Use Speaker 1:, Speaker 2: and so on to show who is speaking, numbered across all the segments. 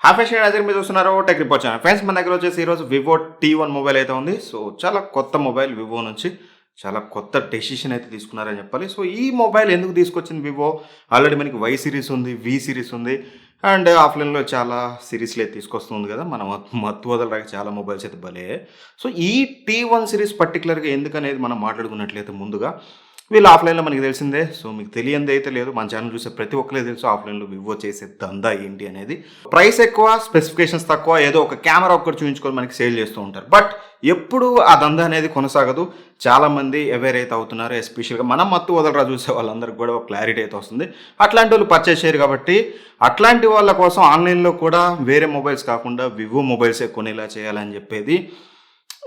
Speaker 1: Half fashion నజర్ మీద చూస్తున్నారు tech report channel. Friends మన దగ్గర వచ్చేసి ఈరోజు వివో T1 మొబైల్ అయితే ఉంది. సో చాలా కొత్త మొబైల్ వివో నుంచి చాలా కొత్త డెసిషన్ అయితే తీసుకున్నారని చెప్పాలి. సో ఈ మొబైల్ ఎందుకు తీసుకొచ్చింది వివో? ఆల్రెడీ మనకి వై సిరీస్ ఉంది, వి సిరీస్ ఉంది అండ్ ఆఫ్లైన్లో చాలా సిరీస్లు అయితే తీసుకొస్తుంది కదా. మనం మత్తు వదలరాక చాలా మొబైల్స్ అయితే భలే. సో ఈ T1 సిరీస్ పర్టికులర్గా ఎందుకనేది మనం మాట్లాడుకున్నట్లయితే ముందుగా వీళ్ళు ఆఫ్లైన్లో మనకి తెలిసిందే. సో మీకు తెలియంది అయితే లేదు, మన ఛానల్ చూసే ప్రతి ఒక్కరికి తెలుసు ఆఫ్లైన్లో వివో చేసే దందా ఏంటి అనేది. ప్రైస్ ఎక్కువ, స్పెసిఫికేషన్స్ తక్కువ, ఏదో ఒక కెమెరా ఒక్కటి చూపించుకొని మనకి సేల్ చేస్తూ ఉంటారు. బట్ ఎప్పుడు ఆ దందా అనేది కొనసాగదు. చాలామంది అవేర్ అయితే అవుతున్నారు. ఎస్పెషల్గా మనం మత్తు వదలరా చూసే వాళ్ళందరికీ కూడా ఒక క్లారిటీ అయితే వస్తుంది. అట్లాంటి వాళ్ళు పర్చేస్ చేయరు కాబట్టి అట్లాంటి వాళ్ళ కోసం ఆన్లైన్లో కూడా వేరే మొబైల్స్ కాకుండా వివో మొబైల్సే కొనేలా చేయాలని చెప్పేది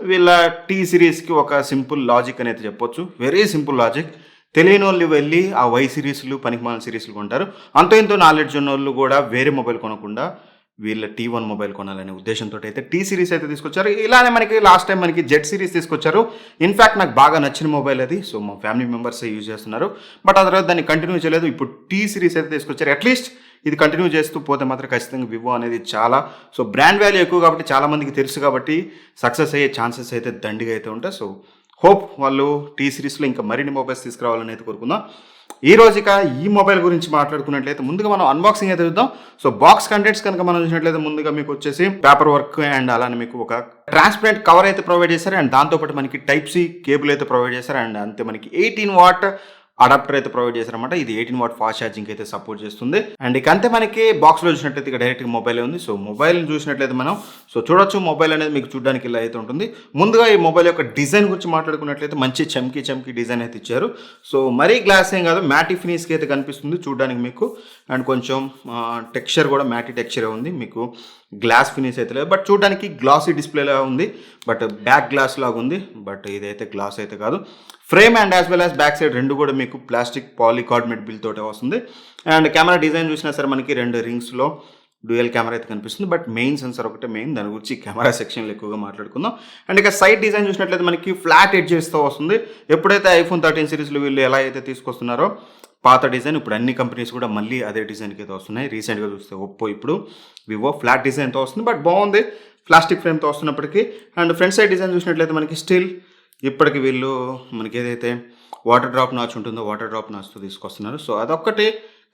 Speaker 1: వీళ్ళ టీ సిరీస్కి ఒక సింపుల్ లాజిక్ అనేది చెప్పొచ్చు. Very simple logic. తెలియని వాళ్ళు వెళ్ళి ఆ వై సిరీస్లు పనికిమాలిన సిరీస్లు కొంటారు. అంతో ఇంతో నాలెడ్జ్ ఉన్న వాళ్ళు కూడా వేరే మొబైల్ కొనకుండా వీళ్ళ T1 మొబైల్ కొనాలనే ఉద్దేశంతో అయితే టీ సిరీస్ అయితే తీసుకొచ్చారు. ఇలానే మనకి లాస్ట్ టైం మనకి జెడ్ సిరీస్ తీసుకొచ్చారు. ఇన్ఫ్యాక్ట్ నాకు బాగా నచ్చిన మొబైల్ అది. సో మా ఫ్యామిలీ మెంబర్స్ యూజ్ చేస్తున్నారు. బట్ ఆ తర్వాత దాన్ని కంటిన్యూ చేయలేదు. ఇప్పుడు టీ సిరీస్ అయితే తీసుకొచ్చారు. అట్లీస్ట్ ఇది కంటిన్యూ చేస్తూ పోతే మాత్రం ఖచ్చితంగా వివో అనేది చాలా సో బ్రాండ్ వాల్యూ ఎక్కువ కాబట్టి చాలామందికి తెలుసు కాబట్టి సక్సెస్ అయ్యే ఛాన్సెస్ అయితే దండిగా అయితే ఉంటాయి. సో హోప్ వాళ్ళు టీ సిరీస్లో ఇంకా మరిన్ని మొబైల్స్ తీసుకురావాలని అయితే కోరుకుందాం. ఈ రోజు ఇక ఈ మొబైల్ గురించి మాట్లాడుకున్నట్లయితే ముందుగా మనం అన్బాక్సింగ్ అయితే చూద్దాం. సో బాక్స్ కంటెంట్స్ కనుక మనం చూసినట్లయితే ముందుగా మీకు వచ్చేసి పేపర్ వర్క్ అండ్ అలానే మీకు ఒక ట్రాన్స్పరెంట్ కవర్ అయితే ప్రొవైడ్ చేశారు. అండ్ దాంతోపాటు మనకి టైప్ సి కేబుల్ అయితే ప్రొవైడ్ చేశారు. అండ్ అంతే మనకి 18 వాట్ అడాప్టర్ అయితే ప్రొవైడ్ చేశారన్నమాట. ఇది 18 వాట్ ఫాస్ట్ ఛార్జింగ్ అయితే సపోర్ట్ చేస్తుంది. అండ్ ఇక అంతే మనకి బాక్స్లో చూసినట్లయితే ఇక డైరెక్ట్గా మొబైల్ ఉంది. సో మొబైల్ చూసినట్లయితే మనం సో చూడొచ్చు. మొబైల్ అనేది మీకు చూడడానికి ఇలా అయితే ఉంటుంది. ముందుగా ఈ మొబైల్ యొక్క డిజైన్ గురించి మాట్లాడుకున్నట్లయితే మంచి చమ్కీ డిజైన్ అయితే ఇచ్చారు. సో మరీ గ్లాస్ ఏం కాదు, మ్యాటీ ఫినిష్కి అయితే కనిపిస్తుంది చూడడానికి మీకు. అండ్ కొంచెం టెక్స్చర్ కూడా మ్యాటీ టెక్స్చరే ఉంది, మీకు గ్లాస్ ఫినిష్ అయితే లేదు. బట్ చూడడానికి గ్లాసీ డిస్ప్లేలా ఉంది, బట్ బ్యాక్ గ్లాస్ లాగా ఉంది. బట్ ఇదైతే గ్లాస్ అయితే కాదు. Frame and as well as back side రెండు కూడా మీకు ప్లాస్టిక్ పాలికార్బోనేట్ బిల్ తోటే వస్తుంది. అండ్ కెమెరా డిజైన్ చూసినా సరే మనకి రెండు రింగ్స్లో డ్యూయల్ కెమెరా అయితే కనిపిస్తుంది. బట్ మెయిన్ సెన్సర్ ఒకటే మెయిన్, దాని గురించి కెమెరా సెక్షన్లో ఎక్కువగా మాట్లాడుకుందాం. అండ్ ఇక సైడ్ డిజైన్ చూసినట్లయితే మనకి ఫ్లాట్ ఎడ్జెస్తో వస్తుంది. ఎప్పుడైతే iPhone 13 సిరీస్లో వీళ్ళు ఎలా అయితే తీసుకొస్తున్నారో పాత డిజైన్, ఇప్పుడు అన్ని కంపెనీస్ కూడా మళ్ళీ అదే డిజైన్కి అయితే వస్తున్నాయి. రీసెంట్గా చూస్తే ఒప్పో, ఇప్పుడు వివో ఫ్లాట్ డిజైన్తో వస్తుంది. బట్ బాగుంది ప్లాస్టిక్ ఫ్రేమ్తో వస్తున్నప్పటికీ. అండ్ ఫ్రంట్ సైడ్ డిజైన్ చూసినట్లయితే మనకి స్టిల్ ఇప్పటికి వీళ్ళు మనకి ఏదైతే వాటర్ డ్రాప్ నాచ్ ఉంటుందో వాటర్ డ్రాప్ నాచ్తో తీసుకొస్తున్నారు. సో అదొక్కటి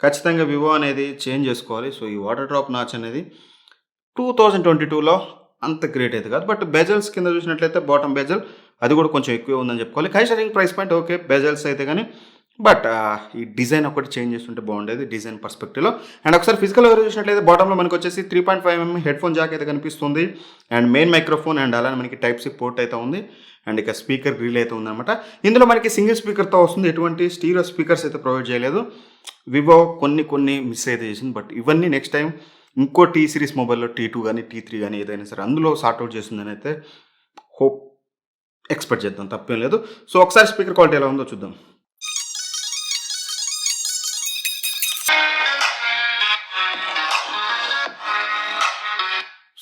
Speaker 1: ఖచ్చితంగా వివో అనేది చేంజ్ చేసుకోవాలి. సో ఈ వాటర్ డ్రాప్ నాచ్ అనేది 2022లో అంత గ్రేట్ అయితే కాదు. బట్ బెజల్స్ కింద చూసినట్లయితే బాటమ్ బెజల్ అది కూడా కొంచెం ఎక్కువ ఉందని చెప్పుకోవాలి. కైషరింగ్ ప్రైస్ పాయింట్ ఓకే బెజల్స్ అయితే కానీ, బట్ ఈ డిజైన్ ఒకటి చేంజ్ చేస్తుంటే బాగుండేది డిజైన్ పర్స్పెక్టివ్లో. అండ్ ఒకసారి ఫిజికల్ ఎవరు చూసినట్లయితే బాటంలో మనకి వచ్చేసి 3.5mm హెడ్ ఫోన్ జాక్ అయితే కనిపిస్తుంది. అండ్ మెయిన్ మైక్రోఫోన్ అండ్ అలానే మనకి టైప్ సి పోర్ట్ అయితే ఉంది. అండ్ ఇక స్పీకర్ గ్రిల్ అయితే ఉందన్నమాట. ఇందులో మనకి సింగిల్ స్పీకర్తో వస్తుంది, ఎటువంటి స్టీరియో స్పీకర్స్ అయితే ప్రొవైడ్ చేయలేదు. వివో కొన్ని మిస్ అయితే చేసింది. బట్ ఇవన్నీ నెక్స్ట్ టైం ఇంకో టీ సిరీస్ మొబైల్లో T2 కానీ T3 కానీ ఏదైనా సరే అందులో సార్ట్అవుట్ చేస్తుందని అయితే హోప్ ఎక్స్పెక్ట్ చేద్దాం, తప్పేం లేదు. సో ఒకసారి స్పీకర్ క్వాలిటీ ఎలా ఉందో చూద్దాం.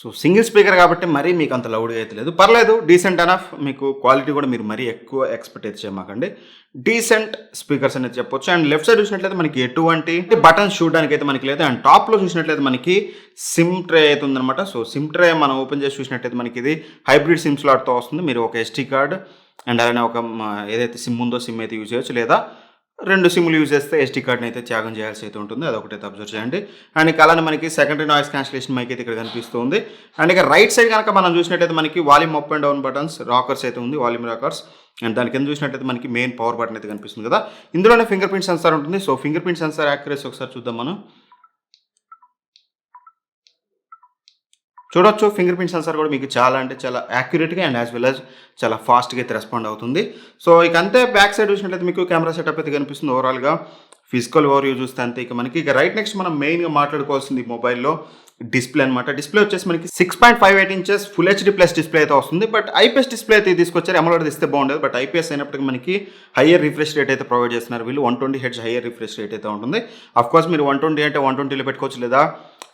Speaker 1: సో సింగిల్ స్పీకర్ కాబట్టి మరీ మీకు అంత లౌడ్గా అయితే లేదు, పర్లేదు, డీసెంట్ అనఫ్. మీకు క్వాలిటీ కూడా మీరు మరీ ఎక్కువ ఎక్స్పెక్ట్ అయితే చేయమాకండి, డీసెంట్ స్పీకర్స్ అనేది చెప్పొచ్చు. అండ్ లెఫ్ట్ సైడ్ చూసినట్లయితే మనకి ఎటువంటి బటన్స్ చూడడానికి అయితే మనకి లేదు. అండ్ టాప్లో చూసినట్లయితే మనకి సిమ్ ట్రే అయితే ఉందన్నమాట. సో సిమ్ ట్రే మనం ఓపెన్ చేసి చూసినట్లయితే మనకి ఇది హైబ్రిడ్ సిమ్ స్లాట్తో వస్తుంది. మీరు ఒక SD కార్డ్ అండ్ అలానే ఒక ఏదైతే సిమ్ ఉందో సిమ్ అయితే యూజ్ చేయొచ్చు, లేదా 2 సిమ్లు యూజ్ చేస్తే SD కార్డ్ని అయితే త్యాగం చేయాల్సి అయితే ఉంటుంది. అదొకటైతే అబ్జర్వ్ చేయండి. అండ్ ఇక అలానే మనకి సెకండరీ నాయిస్ క్యాన్సిలేషన్ మైక్ అయితే ఇక్కడ కనిపిస్తుంది. అండ్ ఇక రైట్ సైడ్ కనుక మనం చూసినట్టయితే మనకి volume up and down buttons, rockers అయితే ఉంది, వాల్యూమ్ రాకర్స్. అండ్ దాని కింద చూసినట్టయితే మనకి మెయిన్ పవర్ బటన్ అయితే కనిపిస్తుంది కదా. ఇందులోనే ఫింగర్ ప్రింట్ సెన్సార్ ఉంటుంది. So finger print censor accuracy ఒకసారి చూద్దాం మనం. చూడొచ్చు ఫింగర్ ప్రింట్ సెన్సార్ కూడా మీకు చాలా అంటే చాలా యాక్యురేట్గా అండ్ యాజ్ వెల్ యాజ్ చాలా ఫాస్ట్గా అయితే రెస్పాండ్ అవుతుంది. సో ఇక అంతే బ్యాక్ సైడ్ చూసినట్లయితే మీకు కెమెరా సెటప్ అయితే కనిపిస్తుంది. ఓవరాల్గా ఫిజికల్ ఓవర్వ్యూ చూస్తే అంతే. ఇక మనకి ఇక రైట్ నెక్స్ట్ మనం మెయిన్గా మాట్లాడుకోవాల్సింది మొబైల్లో డిస్ప్లే అనమాట. డిస్ప్లే వచ్చేసి మనకి 6.58 inches full HD plus display అయితే వస్తుంది. బట్ IPS డిస్ప్లే అయితే తీసుకొచ్చారు. AMOLED ఇస్తే బాగుండేది, బట్ IPS అయినప్పటికీ మనకి హయ్యర్ రిఫ్రెష్ రేట్ అయితే ప్రొవైడ్ చేస్తున్నారు వీళ్ళు. 120 Hz హయ్యర్ రిఫ్రెష్ రేట్ అయితే ఉంటుంది. అఫ్కోర్స్ మీరు 120 అంటే 120లో పెట్టుకోవచ్చు, లేదా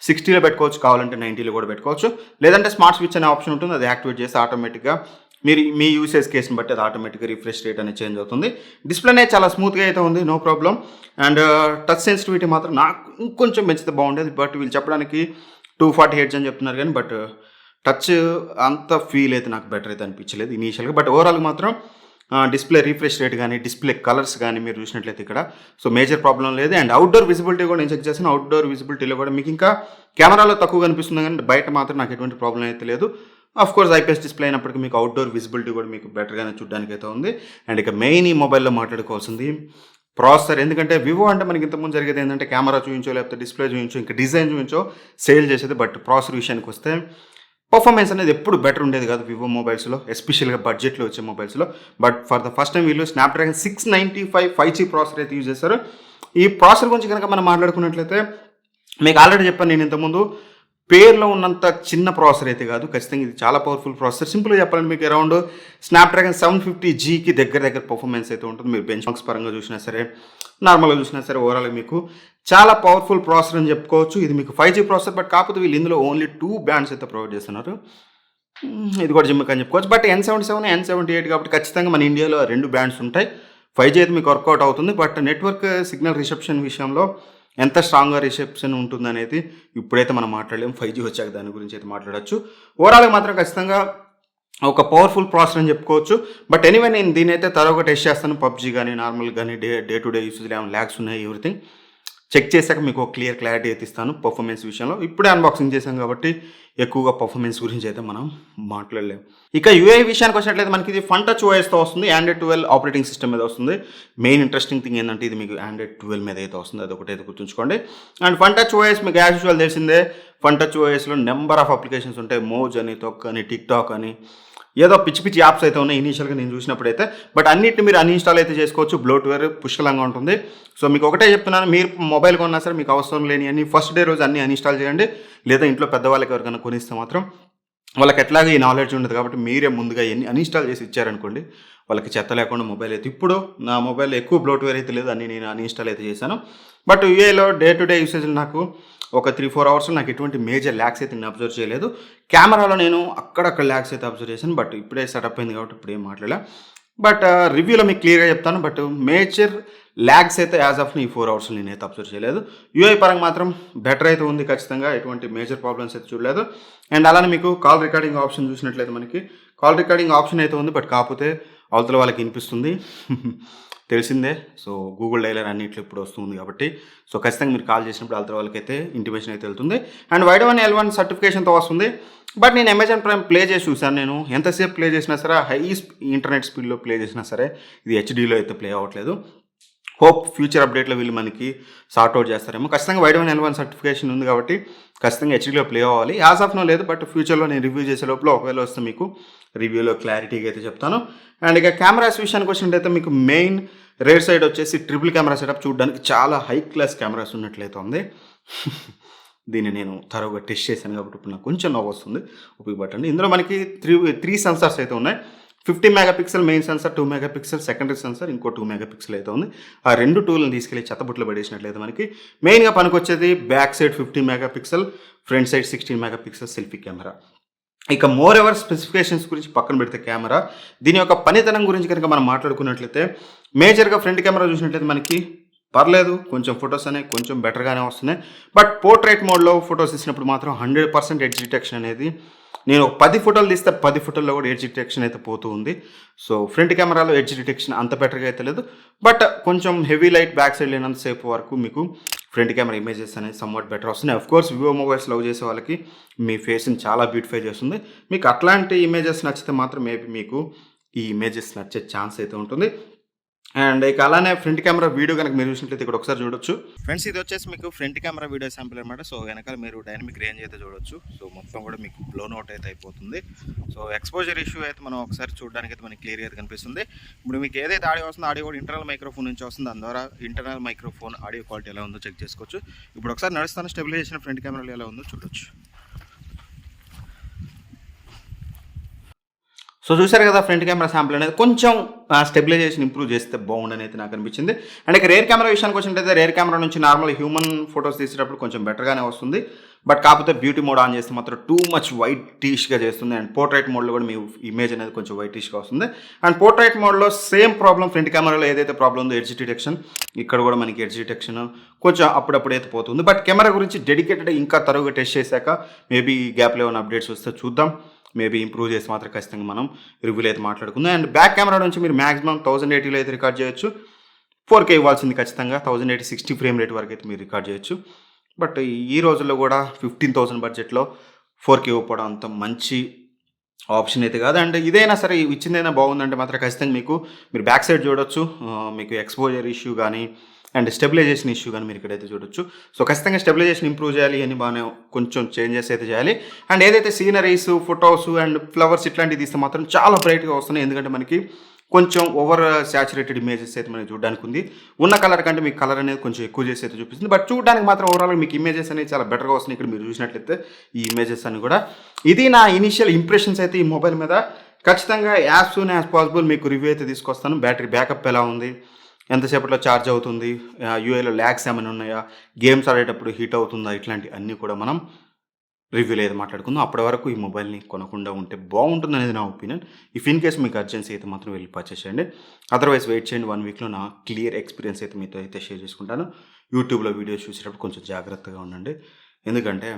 Speaker 1: 60లో పెట్టుకోవచ్చు, కావాలంటే 90లో కూడా పెట్టుకోవచ్చు. లేదంటే స్మార్ట్ స్విచ్ అనే ఆప్షన్ ఉంటుంది, అది యాక్టివేట్ చేస్తే ఆటోమేటిక్గా మీరు మీ యూసేజ్ కేసుని బట్టి అది ఆటోమేటిక్గా రిఫ్రెష్ రేట్ అనేది చేంజ్ అవుతుంది. డిస్ప్లేనే చాలా స్మూత్గా అయితే ఉంది, no problem. And touch sensitivity మాత్రం నాకు ఇంకొంచెం పెంచితే బాగుండేది, బట్ వీళ్ళు చెప్పడానికి 248 అని చెప్తున్నారు కానీ బట్ టచ్ అంత ఫీల్ అయితే నాకు బెటర్ అయితే అనిపించలేదు ఇనీషియల్గా. బట్ ఓవరాల్గా మాత్రం డిస్ప్లే రీఫ్రెష్ రేట్ కానీ డిస్ప్లే కలర్స్ కానీ మీరు చూసినట్లయితే ఇక్కడ సో మేజర్ ప్రాబ్లం లేదు. అండ్ అవుట్డోర్ విజిబిలిటీ కూడా నేను చెక్ చేశాను. అవుట్డోర్ విజిబిలిటీలో కూడా మీకు ఇంకా కెమెరాలో తక్కువ కనిపిస్తుంది కానీ బయట మాత్రం నాకు ఎటువంటి ప్రాబ్లం అయితే లేదు. ఆఫ్ కోర్స్ ఐపీఎస్ డిస్ప్లే అయినప్పటికీ మీకు అవుట్డోర్ విజిబిలిటీ కూడా మీకు బెటర్గానే చూడడానికి అయితే ఉంది. అండ్ ఇక మెయిన్ ఈ మొబైల్లో మాట్లాడుకోవాల్సింది ప్రాసెసర్. ఎందుకంటే వివో అంటే మనకి ఇంతకుముందు జరిగేది ఏంటంటే కెమెరా చూపించో లేకపోతే డిస్ప్లే చూపించో ఇంకా డిజైన్ చూపించో సేల్ చేసేది. బట్ ప్రాసెసర్ విషయానికి వస్తే పర్ఫార్మెన్స్ అనేది ఎప్పుడు బెటర్ ఉండేది కాదు వివో మొబైల్స్లో, ఎస్పెషల్గా బడ్జెట్లో వచ్చే మొబైల్స్లో. But for the first time వీళ్ళు స్నాప్డ్రాగన్ 695 5G ప్రాసెసర్ అయితే యూజ్ చేస్తారు. ఈ ప్రాసెసర్ గురించి కనుక మనం మాట్లాడుకున్నట్లయితే మీకు ఆల్రెడీ చెప్పాను నేను ఇంతకుముందు, పేర్లో ఉన్నంత చిన్న ప్రాసెసర్ అయితే కాదు, ఖచ్చితంగా ఇది చాలా పవర్ఫుల్ ప్రాసెసర్. సింపుల్గా చెప్పాలంటే మీకు అరౌండ్ స్నాప్డ్రాగన్ 750Gకి దగ్గర పర్ఫార్మెన్స్ అయితే ఉంటుంది. మీరు బెంచ్ మార్క్స్ పరంగా చూసినా సరే, నార్మల్గా చూసినా సరే, ఓవరాల్గా మీకు చాలా పవర్ఫుల్ ప్రాసెసర్ అని చెప్పుకోవచ్చు. ఇది మీకు 5G ప్రాసెసర్. బట్ కాకపోతే వీళ్ళు ఇందులో ఓన్లీ 2 బ్యాండ్స్ అయితే ప్రొవైడ్ చేస్తున్నారు. ఇది కూడా జిమ్మిక్ అని చెప్పుకోవచ్చు. బట్ N77 N78 కాబట్టి ఖచ్చితంగా మన ఇండియాలో 2 బ్యాండ్స్ ఉంటాయి. 5G అయితే మీకు వర్కౌట్ అవుతుంది. బట్ నెట్వర్క్ సిగ్నల్ రిసెప్షన్ విషయంలో ఎంత స్ట్రాంగ్గా రిసెప్షన్ ఉంటుందనేది ఇప్పుడైతే మనం మాట్లాడలేము. 5G వచ్చాక దాని గురించి అయితే మాట్లాడచ్చు. ఓవరాల్గా మాత్రం ఖచ్చితంగా ఒక పవర్ఫుల్ ప్రాసెసర్ అని చెప్పుకోవచ్చు. బట్ ఎనీవే నేను దీని అయితే తరోగా టెస్ట్ చేస్తాను. పబ్జీ కానీ నార్మల్ కానీ డే టు డే యూసేజ్లో ఏమైనా ల్యాగ్స్ ఉన్నాయి, ఎవ్రీథింగ్ చెక్ చేశాక మీకు ఒక క్లియర్ క్లారిటీ అయితే ఇస్తాను పర్ఫార్మెన్స్ విషయంలో. ఇప్పుడే అన్బాక్సింగ్ చేశాం కాబట్టి ఎక్కువగా పర్ఫార్మెన్స్ గురించి అయితే మనం మాట్లాడలేము. ఇక యూఐ విషయానికి వచ్చినట్లయితే మనకి ఇది ఫన్ టచ్ ఓఎస్తో వస్తుంది. ఆండ్రాయిడ్ 12 ఆపరేటింగ్ సిస్టమ్ మీద వస్తుంది. మెయిన్ ఇంట్రెస్టింగ్ థింగ్ ఏంటంటే ఇది మీకు ఆండ్రాయిడ్ 12 మీద అయితే వస్తుంది, అది ఒకటైతే గుర్తుంచుకోండి. అండ్ ఫన్ టచ్ ఓఎస్ మీకు యాజ్ యూజువల్ తెలిసిందే. ఫన్ టచ్ ఓఎస్లో నెంబర్ ఆఫ్ అప్లికేషన్స్ ఉంటాయి. మోజ్ అని, తొక్ అని, టిక్ టాక్ అని, ఏదో పిచ్చి పిచ్చి యాప్స్ అయితే ఉన్నాయి ఇనీషియల్గా నేను చూసినప్పుడైతే. బట్ అన్నిటిని మీరు అన్ఇన్స్టాల్ అయితే చేసుకోవచ్చు. బ్లోట్వేర్ పుష్కలంగా ఉంటుంది. సో మీకు ఒకటే చెప్తున్నాను, మీరు మొబైల్ కొన్నా సరే మీకు అవసరం లేని అన్ని ఫస్ట్ డే రోజు అన్ని అన్ఇన్స్టాల్ చేయండి. లేదా ఇంట్లో పెద్దవాళ్ళకి ఎవరికైనా కొనిస్తే మాత్రం వాళ్ళకి ఎట్లాగా ఈ నాలెడ్జ్ ఉండదు కాబట్టి మీరే ముందుగా ఎన్ని అన్ఇన్స్టాల్ చేసి ఇచ్చారనుకోండి, వాళ్ళకి చెత్త లేకుండా మొబైల్ అయితే. ఇప్పుడు నా మొబైల్ ఎక్కువ బ్లోట్వేర్ అయితే లేదు, అన్ని నేను అన్ఇన్స్టాల్ అయితే చేశాను. బట్ యూఏలో డే టు డే యూసేజ్లో నాకు ఒక 3-4 అవర్స్లో నాకు ఎటువంటి మేజర్ ల్యాగ్స్ అయితే నేను అబ్జర్వ్ చేయలేదు. కెమెరాలో నేను అక్కడక్కడ ల్యాగ్స్ అయితే అబ్జర్వ్ చేశాను. బట్ ఇప్పుడే సెటప్ అయింది కాబట్టి ఇప్పుడు ఏం మాట్లాడలే. బట్ రివ్యూలో మీకు క్లియర్గా చెప్తాను. బట్ మేజర్ ల్యాగ్స్ అయితే యాజ్ ఆఫ్ ఈ 4 అవర్స్లో నేనైతే అబ్జర్వ్ చేయలేదు. యూఐ పరంగా మాత్రం బెటర్ అయితే ఉంది ఖచ్చితంగా, ఎటువంటి మేజర్ ప్రాబ్లమ్స్ అయితే చూడలేదు. అండ్ అలానే మీకు కాల్ రికార్డింగ్ ఆప్షన్ చూసినట్లయితే మనకి కాల్ రికార్డింగ్ ఆప్షన్ అయితే ఉంది. బట్ కాకపోతే అవతల వాళ్ళకి వినిపిస్తుంది తెలిసిందే. సో గూగుల్ డైలర్ అన్నిట్లో ఇప్పుడు వస్తుంది కాబట్టి సో ఖచ్చితంగా మీరు కాల్ చేసినప్పుడు అవతల వాళ్ళకైతే ఇంటిమేషన్ అయితే వెళ్తుంది. అండ్ వైడ్1 L1 సర్టిఫికేషన్తో వస్తుంది. బట్ నేను అమెజాన్ ప్రైమ్ ప్లే చేసి చూసాను. నేను ఎంతసేపు ప్లే చేసినా సరే, హై ఇంటర్నెట్ స్పీడ్లో ప్లే చేసినా సరే ఇది హెచ్డీలో అయితే ప్లే అవ్వట్లేదు. హోప్ ఫ్యూచర్ అప్డేట్లో వీళ్ళు మనకి సార్ట్అవుట్ చేస్తారేమో. ఖచ్చితంగా వైడ్1 L1 సర్టిఫికేషన్ ఉంది కాబట్టి ఖచ్చితంగా హెచ్డీలో ప్లే అవ్వాలి. యాజ్ ఆఫ్ నో లేదు. బట్ ఫ్యూచర్లో నేను రివ్యూ చేసే లోపల ఒకవేళ వస్తే మీకు రివ్యూలో క్లారిటీగా అయితే చెప్తాను. అండ్ ఇక కెమెరాస్ విషయానికి వచ్చినట్టయితే మీకు మెయిన్ రేర్ సైడ్ వచ్చేసి ట్రిపుల్ కెమెరా సెటప్ చూడడానికి చాలా హై క్లాస్ కెమెరాస్ ఉన్నట్లయితే ఉంది. దీన్ని నేను తరోగా టెస్ట్ చేశాను కాబట్టి ఇప్పుడు నాకు కొంచెం నవ్వు వస్తుంది, ఉపయోగపడండి. ఇందులో మనకి త్రీ సెన్సార్స్ అయితే ఉన్నాయి. 50 megapixel main sensor, 2 megapixel secondary sensor, ఇంకో 2 మెగాపిక్సెల్ అయితే ఉంది. ఆ 2 టూల్ని తీసుకెళ్ళి చెత్తబుట్లు పడేసినట్లయితే మనకి మెయిన్గా పనికొచ్చేది back side 50 megapixel, front side 16 megapixel selfie camera. ఇక మోర్ ఎవర్ స్పెసిఫికేషన్స్ గురించి పక్కన పెడితే కెమెరా దీని యొక్క పనితనం గురించి కనుక మనం మాట్లాడుకున్నట్లయితే మేజర్గా ఫ్రంట్ కెమెరా చూసినట్లయితే మనకి పర్లేదు, కొంచెం ఫొటోస్ అనేవి కొంచెం బెటర్గానే వస్తున్నాయి. బట్ పోర్ట్రేట్ మోడ్లో ఫొటోస్ తీసినప్పుడు మాత్రం 100% ఎడ్జ్ డిటెక్షన్ అనేది, నేను 10 ఫోటోలు తీస్తే 10 ఫోటోల్లో కూడా ఎడ్జ్ డిటెక్షన్ అయితే పోతూ ఉంది. సో ఫ్రంట్ కెమెరాలో ఎడ్జ్ డిటెక్షన్ అంత బెటర్గా అయితే లేదు. బట్ కొంచెం హెవీ లైట్ బ్యాక్ సైడ్ లేనంతసేపు వరకు మీకు ఫ్రంట్ కెమెరా ఇమేజెస్ అనేది సమ్వాట్ బెటర్ వస్తున్నాయి. Of course Vivo mobiles love చేసే వాళ్ళకి మీ ఫేస్ని చాలా బ్యూటిఫై చేస్తుంది. మీకు అట్లాంటి ఇమేజెస్ నచ్చితే మాత్రం మేబీ మీకు ఈ ఇమేజెస్ నచ్చే ఛాన్స్ అయితే ఉంటుంది. అండ్ ఇక అలానే ఫ్రంట్ కెమెరా వీడియో కనుక మీరు చూసినట్లయితే ఇక్కడ ఒకసారి చూడొచ్చు ఫ్రెండ్స్. ఇది వచ్చేసి మీకు ఫ్రంట్ కెమెరా వీడియో శాంపుల్ అనమాట. సో వెనకాల మీరు డైనమిక్ రేంజ్ అయితే చూడొచ్చు. సో మొత్తం కూడా మీకు బ్లోన్ అవుట్ అయితే అయిపోతుంది. సో ఎక్స్పోజర్ ఇష్యూ అయితే మనం ఒకసారి చూడడానికి అయితే మనకి క్లియర్గా అయితే కనిపిస్తుంది. ఇప్పుడు మీకు ఏదైతే ఆడియో వస్తుందో ఆడియో కూడా ఇంటర్నల్ మైక్రోఫోన్ నుంచి వస్తుంది. దాని ద్వారా ఇంటర్నల్ మైక్రోఫోన్ ఆడియో క్వాలిటీ ఎలా ఉందో చెక్ చేసుకోవచ్చు. ఇప్పుడు ఒకసారి నడుస్తాను స్టెబిలైజేషన్ ఫ్రంట్ కెమెరాలో ఎలా ఉందో చూడొచ్చు. సో చూసారు కదా ఫ్రంట్ కెమెరా శాంపుల్ అనేది కొంచెం స్టెబిలైజేషన్ ఇంప్రూవ్ చేస్తే బాగుండని అయితే నాకు అనిపించింది. అండ్ ఇక రేర్ కెమెరా విషయానికి వచ్చినట్టయితే రేర్ కెమెరా నుంచి నార్మల్ హ్యూమన్ ఫొటోస్ తీసేటప్పుడు కొంచెం బెటర్గానే వస్తుంది. బట్ కాకపోతే బ్యూటీ మోడ్ ఆన్ చేస్తే మాత్రం టూ మచ్ వైటిష్గా చేస్తుంది. అండ్ పోర్ట్రైట్ మోడ్లో కూడా మీ ఇమేజ్ అనేది కొంచెం వైటిష్గా వస్తుంది. అండ్ పోర్ట్రైట్ మోడ్లో సేమ్ ప్రాబ్లం ఫ్రంట్ కెమెరాలో ఏదైతే ప్రాబ్లం ఉందో ఎడ్జ్ డిటెక్షన్, ఇక్కడ కూడా మనకి ఎడ్జ్ డిటెక్షన్ కొంచెం అప్పుడప్పుడు అయితే పోతుంది. బట్ కెమెరా గురించి డెడికేటెడ్ ఇంకా తరువుగా టెస్ట్ చేశాక మేబీ ఈ గ్యాప్లో ఏమైనా అప్డేట్స్ వస్తే చూద్దాం. మేబీ ఇంప్రూవ్ చేసి మాత్రం ఖచ్చితంగా మనం రివ్యూలో అయితే మాట్లాడుకుందాం. అండ్ బ్యాక్ కెమెరా నుంచి మీరు మాక్సిమం 1080లో అయితే రికార్డ్ చేయొచ్చు. 4K ఇవ్వాల్సింది ఖచ్చితంగా. 1080 60 ఫ్రేమ్ రేట్ వరకు అయితే మీరు రికార్డ్ చేయొచ్చు. బట్ ఈ రోజుల్లో కూడా 15,000 బడ్జెట్లో 4K ఇవ్వడం అంత మంచి ఆప్షన్ అయితే కాదు. అండ్ ఇదైనా సరే ఇచ్చిందైనా బాగుందంటే మాత్రం ఖచ్చితంగా మీరు బ్యాక్ సైడ్ చూడొచ్చు. మీకు ఎక్స్పోజర్ ఇష్యూ కానీ అండ్ స్టెబిలైజేషన్ ఇష్యూ కానీ మీరు ఇక్కడైతే చూడొచ్చు. సో ఖచ్చితంగా స్టెబిలైజేషన్ ఇంప్రూవ్ చేయాలి అని బాగానే కొంచెం చేంజెస్ అయితే చేయాలి. అండ్ ఏదైతే సీనరీస్, ఫొటోస్ అండ్ ఫ్లవర్స్ ఇట్లాంటివి తీస్తే మాత్రం చాలా బ్రైట్గా వస్తున్నాయి. ఎందుకంటే మనకి కొంచెం ఓవర్ శాచురేటెడ్ ఇమేజెస్ అయితే మనకి చూడడానికి ఉంది. ఉన్న కలర్ కంటే మీకు కలర్ అనేది కొంచెం ఎక్కువ చేసి అయితే చూపిస్తుంది. బట్ చూడడానికి మాత్రం ఓవరాల్గా మీకు ఇమేజెస్ అనేవి చాలా బెటర్గా వస్తున్నాయి. ఇక్కడ మీరు చూసినట్లయితే ఈ ఇమేజెస్ అని కూడా ఇది నా ఇనిషియల్ ఇంప్రెషన్స్ అయితే ఈ మొబైల్ మీద. ఖచ్చితంగా యాజ్ సూన్ యాజ్ పాసిబుల్ మీకు రివ్యూ అయితే తీసుకొస్తాను. బ్యాటరీ బ్యాకప్ ఎలా ఉంది, ఎంతసేపట్లో ఛార్జ్ అవుతుంది, యూఏలో ల్యాగ్స్ ఏమైనా ఉన్నాయా, గేమ్స్ ఆడేటప్పుడు హీట్ అవుతుందా, ఇట్లాంటి అన్నీ కూడా మనం రివ్యూలో అయితే మాట్లాడుకుందాం. అప్పటి వరకు ఈ మొబైల్ని కొనకుండా ఉంటే బాగుంటుంది అనేది నా ఒపీనియన్. ఇఫ్ ఇన్ కేస్ మీకు అర్జెన్సీ అయితే మాత్రం వెళ్ళి పర్చేస్ చేయండి. అదర్వైజ్ వెయిట్ చేయండి. 1 వీక్లో నా క్లియర్ ఎక్స్పీరియన్స్ అయితే మీతో అయితే షేర్ చేసుకుంటాను. యూట్యూబ్లో వీడియోస్ చూసేటప్పుడు కొంచెం జాగ్రత్తగా ఉండండి. ఎందుకంటే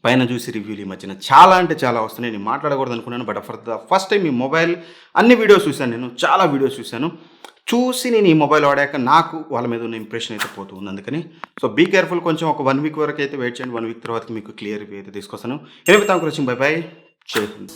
Speaker 1: పైన చూసి రివ్యూలు ఈ మధ్యన చాలా అంటే చాలా వస్తున్నాయి. నేను మాట్లాడకూడదు అనుకున్నాను. But for the first time ఈ మొబైల్ అన్ని వీడియోస్ చూశాను. నేను చాలా వీడియోస్ చూసి నేను ఈ మొబైల్ వాడాక నాకు వాళ్ళ మీద ఉన్న ఇంప్రెషన్ అయితే పోతుంది. అందుకని సో బీ కేర్ఫుల్. కొంచెం ఒక 1 వీక్ వరకు అయితే వెయిట్ చేయండి. 1 వీక్ తర్వాత మీకు క్లియర్ రివ్యూ అయితే తీసుకొస్తాను. ఎనిమిది తాంకు వచ్చింది. By by. జై హింద్.